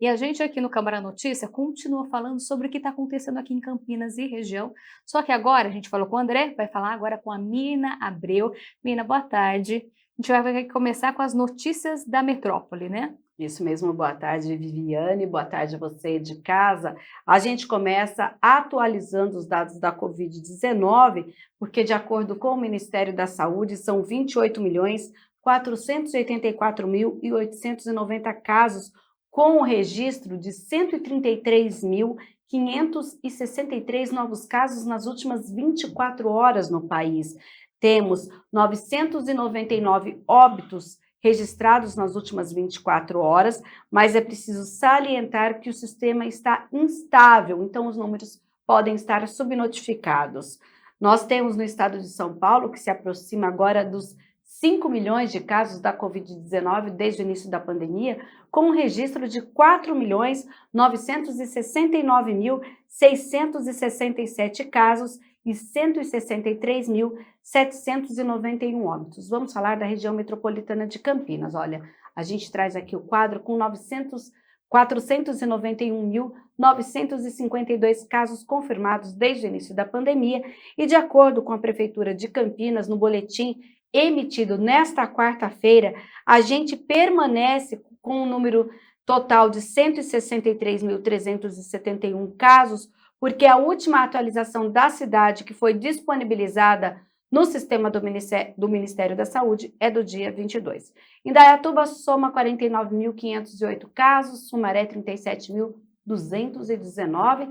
E a gente aqui no Câmara Notícia continua falando sobre o que está acontecendo aqui em Campinas e região. Só que agora, a gente falou com o André, vai falar agora com a Mina Abreu. Mina, boa tarde. A gente vai começar com as notícias da metrópole, né? Isso mesmo, boa tarde, Viviane, boa tarde você de casa. A gente começa atualizando os dados da Covid-19, porque de acordo com o Ministério da Saúde, são 28.484.890 casos, com o registro de 133.563 novos casos nas últimas 24 horas no país. Temos 999 óbitos registrados nas últimas 24 horas, mas é preciso salientar que o sistema está instável, então os números podem estar subnotificados. Nós temos no estado de São Paulo, que se aproxima agora dos 5 milhões de casos da Covid-19 desde o início da pandemia, com um registro de 4.969.667 casos e 163.791 óbitos. Vamos falar da região metropolitana de Campinas. Olha, a gente traz aqui o quadro com 491.952 casos confirmados desde o início da pandemia e, de acordo com a Prefeitura de Campinas, no boletim emitido nesta quarta-feira, a gente permanece com um número total de 163.371 casos, porque a última atualização da cidade que foi disponibilizada no sistema do Ministério da Saúde é do dia 22. Indaiatuba soma 49.508 casos, Sumaré 37.219,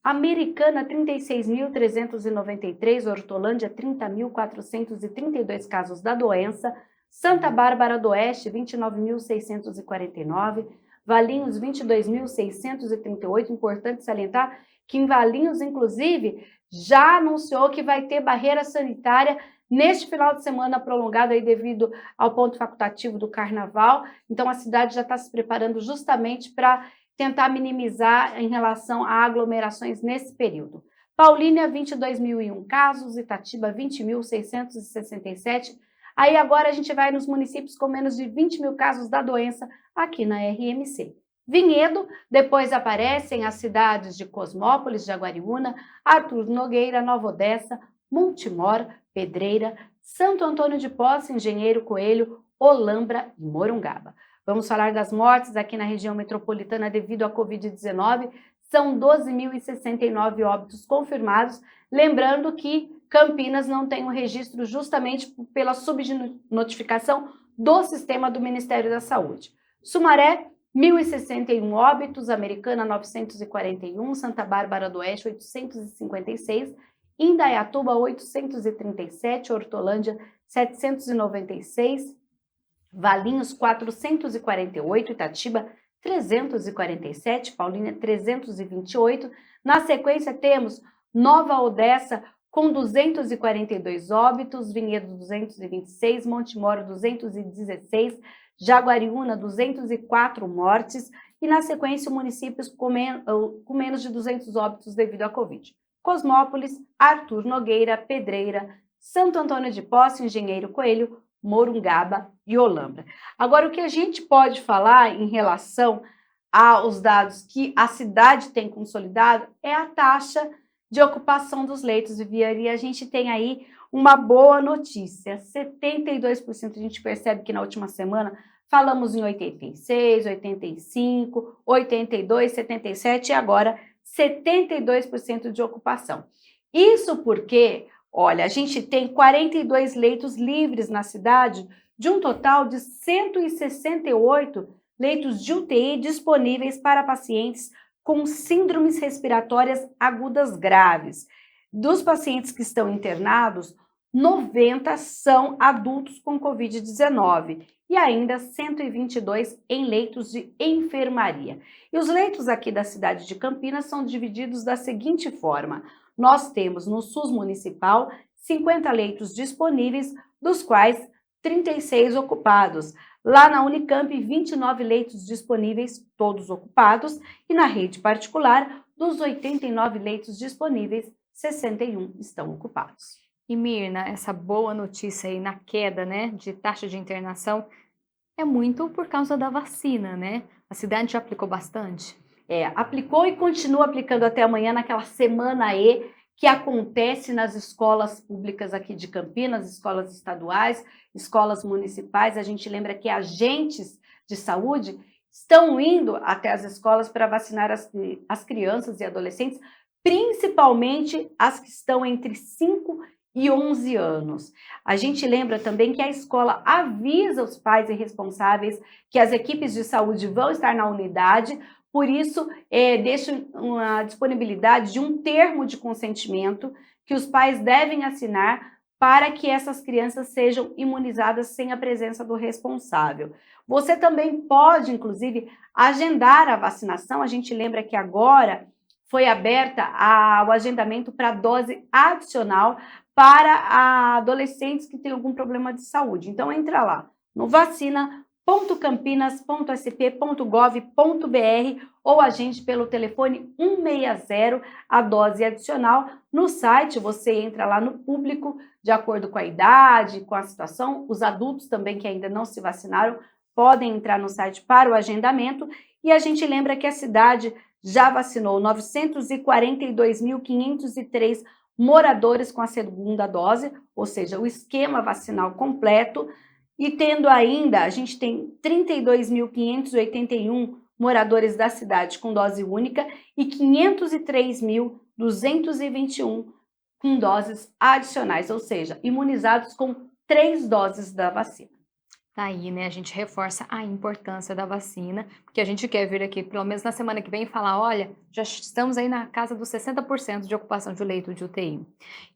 Americana 36.393, Hortolândia 30.432 casos da doença, Santa Bárbara do Oeste 29.649, Valinhos 22.638, importante salientar que em Valinhos, inclusive, já anunciou que vai ter barreira sanitária neste final de semana prolongado aí devido ao ponto facultativo do Carnaval. Então, a cidade já está se preparando justamente para tentar minimizar em relação a aglomerações nesse período. Paulínia, 22.001 casos, Itatiba, 20.667. Aí agora a gente vai nos municípios com menos de 20 mil casos da doença aqui na RMC. Vinhedo, depois aparecem as cidades de Cosmópolis, Jaguariúna, Arthur Nogueira, Nova Odessa, Montemor, Pedreira, Santo Antônio de Posse, Engenheiro Coelho, Olambra e Morungaba. Vamos falar das mortes aqui na região metropolitana devido à Covid-19. São 12.069 óbitos confirmados. Lembrando que Campinas não tem um registro justamente pela subnotificação do sistema do Ministério da Saúde. Sumaré, 1.061 óbitos, Americana 941, Santa Bárbara do Oeste 856, Indaiatuba 837, Hortolândia 796, Valinhos 448, Itatiba 347, Paulínia 328. Na sequência temos Nova Odessa com 242 óbitos, Vinhedo 226, Montemor 216, Jaguariúna 204 mortes e na sequência municípios com menos de 200 óbitos devido à Covid. Cosmópolis, Arthur Nogueira, Pedreira, Santo Antônio de Posse, Engenheiro Coelho, Morungaba e Olambra. Agora, o que a gente pode falar em relação aos dados que a cidade tem consolidado é a taxa de ocupação dos leitos, Viviane, e a gente tem aí uma boa notícia, 72%, a gente percebe que na última semana falamos em 86, 85, 82, 77 e agora 72% de ocupação. Isso porque, olha, a gente tem 42 leitos livres na cidade, de um total de 168 leitos de UTI disponíveis para pacientes com síndromes respiratórias agudas graves. Dos pacientes que estão internados, 90 são adultos com Covid-19 e ainda 122 em leitos de enfermaria. E os leitos aqui da cidade de Campinas são divididos da seguinte forma: nós temos no SUS municipal 50 leitos disponíveis, dos quais 36 ocupados. Lá na Unicamp, 29 leitos disponíveis, todos ocupados, e na rede particular, dos 89 leitos disponíveis, 61 estão ocupados. E Mirna, essa boa notícia aí na queda, né, de taxa de internação, É muito por causa da vacina, né? A cidade já aplicou bastante? Aplicou e continua aplicando até amanhã naquela semana E que acontece nas escolas públicas aqui de Campinas, escolas estaduais, escolas municipais. A gente lembra que agentes de saúde estão indo até as escolas para vacinar as crianças e adolescentes, principalmente as que estão entre 5 e 11 anos. A gente lembra também que a escola avisa os pais e responsáveis que as equipes de saúde vão estar na unidade. Por isso, deixa uma disponibilidade de um termo de consentimento que os pais devem assinar para que essas crianças sejam imunizadas sem a presença do responsável. Você também pode, inclusive, agendar a vacinação. A gente lembra que agora foi aberta o agendamento para dose adicional para adolescentes que têm algum problema de saúde. Então, entra lá no vacina.campinas.sp.gov.br ou agende pelo telefone 160 a dose adicional. No site você entra lá no público, de acordo com a idade, com a situação. Os adultos também que ainda não se vacinaram podem entrar no site para o agendamento. E a gente lembra que a cidade já vacinou 942.503 moradores com a segunda dose, ou seja, o esquema vacinal completo. E tendo ainda, a gente tem 32.581 moradores da cidade com dose única e 503.221 com doses adicionais, ou seja, imunizados com 3 doses da vacina. Tá aí, né? A gente reforça a importância da vacina, porque a gente quer vir aqui, pelo menos na semana que vem, e falar: olha, já estamos aí na casa dos 60% de ocupação de leito de UTI.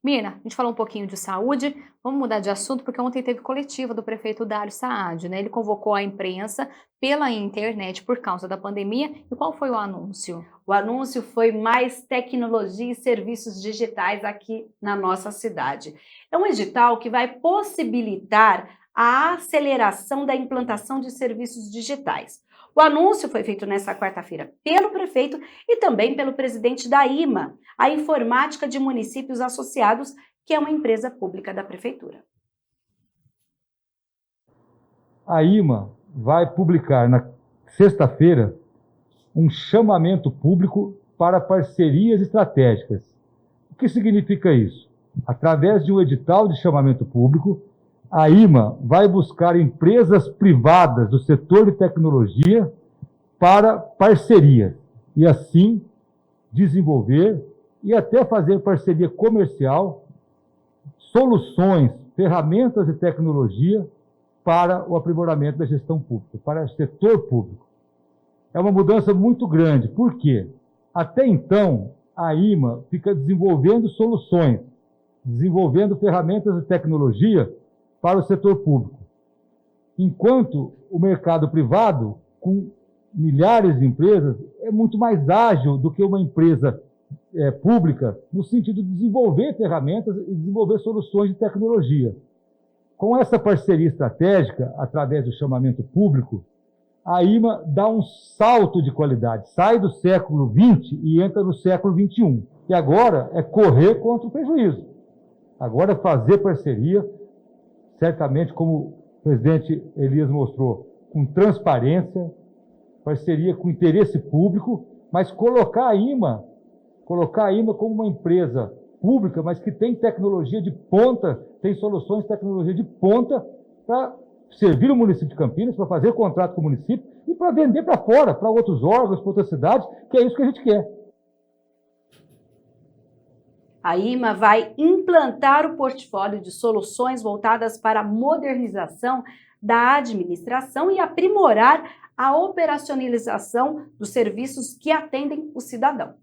Mina, a gente falou um pouquinho de saúde, vamos mudar de assunto, porque ontem teve coletiva do prefeito Dário Saad, né? Ele convocou a imprensa pela internet por causa da pandemia. E qual foi o anúncio? O anúncio foi mais tecnologia e serviços digitais aqui na nossa cidade. É um edital que vai possibilitar a aceleração da implantação de serviços digitais. O anúncio foi feito nesta quarta-feira pelo prefeito e também pelo presidente da IMA, a Informática de Municípios Associados, que é uma empresa pública da prefeitura. A IMA vai publicar na sexta-feira um chamamento público para parcerias estratégicas. O que significa isso? Através de um edital de chamamento público, a IMA vai buscar empresas privadas do setor de tecnologia para parcerias e assim desenvolver e até fazer parceria comercial, soluções, ferramentas de tecnologia para o aprimoramento da gestão pública, para o setor público. É uma mudança muito grande. Por quê? Até então, a IMA fica desenvolvendo soluções, desenvolvendo ferramentas de tecnologia para o setor público. Enquanto o mercado privado, com milhares de empresas, é muito mais ágil do que uma empresa pública, no sentido de desenvolver ferramentas e desenvolver soluções de tecnologia. Com essa parceria estratégica, através do chamamento público, a IMA dá um salto de qualidade, sai do século XX e entra no século XXI. E agora é correr contra o prejuízo. Agora é fazer parceria, certamente, como o presidente Elias mostrou, com transparência, parceria com interesse público, mas colocar a IMA como uma empresa pública, mas que tem tecnologia de ponta, tem soluções de tecnologia de ponta para servir o município de Campinas, para fazer contrato com o município e para vender para fora, para outros órgãos, para outras cidades, que é isso que a gente quer. A IMA vai implantar o portfólio de soluções voltadas para a modernização da administração e aprimorar a operacionalização dos serviços que atendem o cidadão.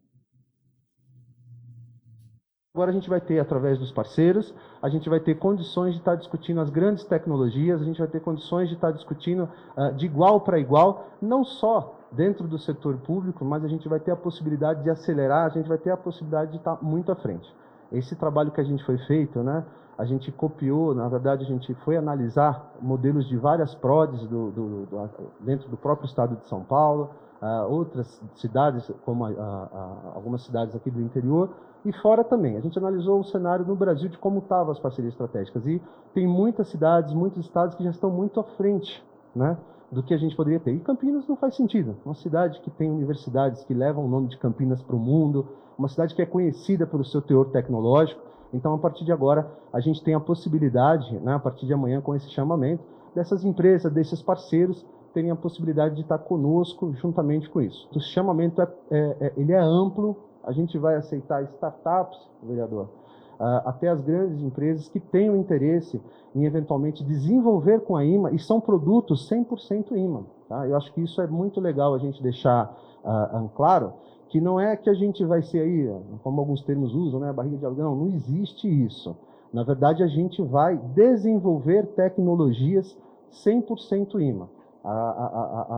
Agora a gente vai ter, através dos parceiros, a gente vai ter condições de estar discutindo as grandes tecnologias, a gente vai ter condições de estar discutindo de igual para igual, não só dentro do setor público, mas a gente vai ter a possibilidade de acelerar, a gente vai ter a possibilidade de estar muito à frente. Esse trabalho que a gente foi feito, né, a gente copiou, na verdade a gente foi analisar modelos de várias PRODs dentro do próprio estado de São Paulo, outras cidades, como algumas cidades aqui do interior, e fora também. A gente analisou o cenário no Brasil de como estavam as parcerias estratégicas. E tem muitas cidades, muitos estados que já estão muito à frente, né? do que a gente poderia ter. E Campinas não faz sentido. Uma cidade que tem universidades que levam o nome de Campinas para o mundo, uma cidade que é conhecida pelo seu teor tecnológico. Então, a partir de agora, a gente tem a possibilidade, né, a partir de amanhã, com esse chamamento, dessas empresas, desses parceiros, terem a possibilidade de estar conosco juntamente com isso. O chamamento ele é amplo, a gente vai aceitar startups, vereador, até as grandes empresas que tenham interesse em eventualmente desenvolver com a IMA, e são produtos 100% IMA. Tá? Eu acho que isso é muito legal a gente deixar claro, que não é que a gente vai ser aí, como alguns termos usam, né, a barriga de algodão, não existe isso. Na verdade, a gente vai desenvolver tecnologias 100% IMA.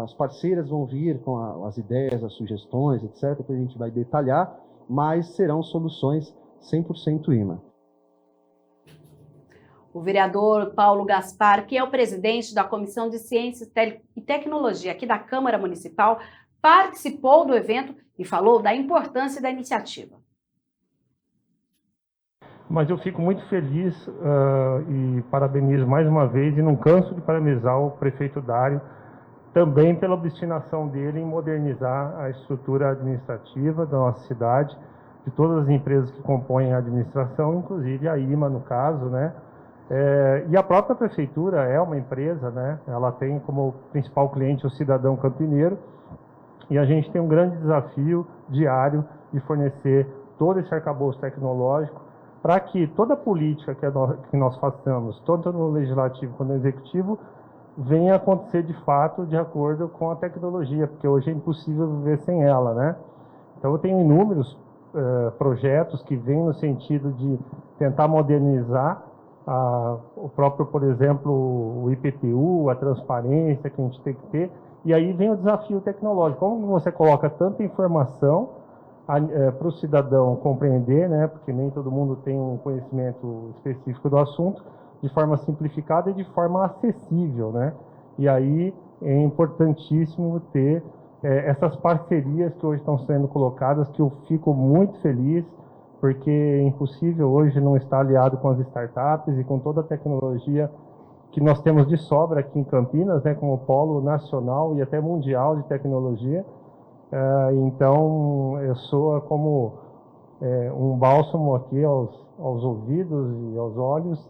As parceiras vão vir com as ideias, as sugestões, etc., que a gente vai detalhar, mas serão soluções 100% IMA. O vereador Paulo Gaspar, que é o presidente da Comissão de Ciência e Tecnologia aqui da Câmara Municipal, participou do evento e falou da importância da iniciativa. Mas eu fico muito feliz e parabenizo mais uma vez, e não canso de parabenizar o prefeito Dário, também pela obstinação dele em modernizar a estrutura administrativa da nossa cidade, de todas as empresas que compõem a administração, inclusive a IMA, no caso, né? E a própria prefeitura é uma empresa, né? Ela tem como principal cliente o cidadão campineiro, e a gente tem um grande desafio diário de fornecer todo esse arcabouço tecnológico para que toda a política que nós façamos, tanto no legislativo quanto no executivo, venha acontecer de fato de acordo com a tecnologia, porque hoje é impossível viver sem ela, né? Então eu tenho inúmeros projetos que vêm no sentido de tentar modernizar o próprio, por exemplo, o IPTU, a transparência que a gente tem que ter, e aí vem o desafio tecnológico. Como você coloca tanta informação para o cidadão compreender, né, porque nem todo mundo tem um conhecimento específico do assunto, de forma simplificada e de forma acessível, né? E aí é importantíssimo ter essas parcerias que hoje estão sendo colocadas, que eu fico muito feliz, porque é impossível hoje não estar aliado com as startups e com toda a tecnologia que nós temos de sobra aqui em Campinas, né, como polo nacional e até mundial de tecnologia. Então, eu sou como um bálsamo aqui aos ouvidos e aos olhos,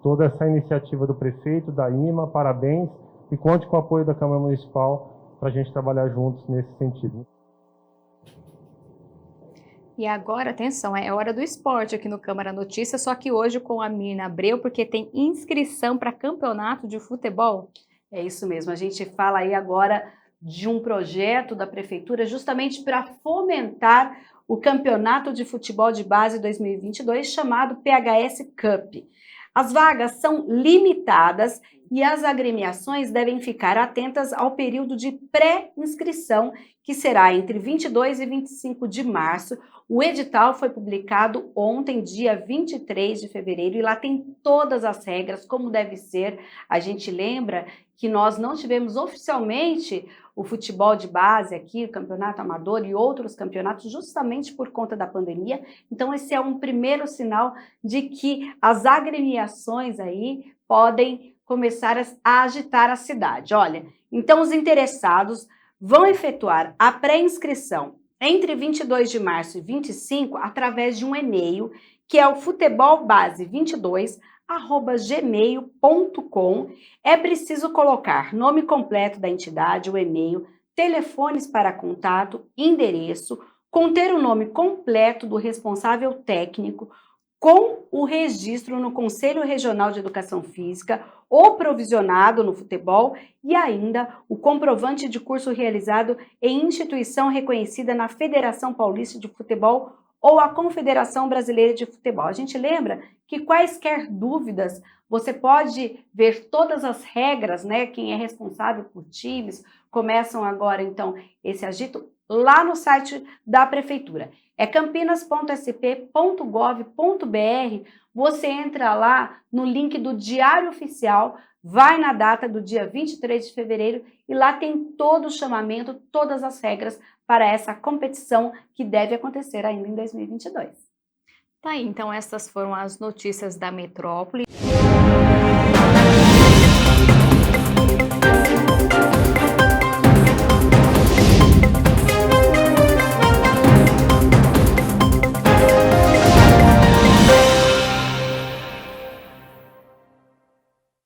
toda essa iniciativa do prefeito, da IMA, parabéns, e conte com o apoio da Câmara Municipal para a gente trabalhar juntos nesse sentido. E agora, atenção, é hora do esporte aqui no Câmara Notícias, só que hoje com a Mirna Abreu, porque tem inscrição para campeonato de futebol. É isso mesmo, a gente fala aí agora de um projeto da Prefeitura justamente para fomentar o Campeonato de Futebol de Base 2022, chamado PHS Cup. As vagas são limitadas e as agremiações devem ficar atentas ao período de pré-inscrição, que será entre 22 e 25 de março. O edital foi publicado ontem, dia 23 de fevereiro, e lá tem todas as regras, como deve ser. A gente lembra que nós não tivemos oficialmente o futebol de base aqui, o campeonato amador e outros campeonatos, justamente por conta da pandemia. Então, esse é um primeiro sinal de que as agremiações aí podem começar a agitar a cidade. Olha, então os interessados vão efetuar a pré-inscrição entre 22 de março e 25 através de um e-mail, que é o futebolbase22@gmail.com. É preciso colocar nome completo da entidade, o e-mail, telefones para contato, endereço, conter o nome completo do responsável técnico, com o registro no Conselho Regional de Educação Física ou provisionado no futebol, e ainda o comprovante de curso realizado em instituição reconhecida na Federação Paulista de Futebol ou a Confederação Brasileira de Futebol. A gente lembra que quaisquer dúvidas, você pode ver todas as regras, né? Quem é responsável por times, começam agora então esse agito lá no site da Prefeitura. É campinas.sp.gov.br, você entra lá no link do Diário Oficial, vai na data do dia 23 de fevereiro e lá tem todo o chamamento, todas as regras para essa competição que deve acontecer ainda em 2022. Tá aí, então essas foram as notícias da metrópole.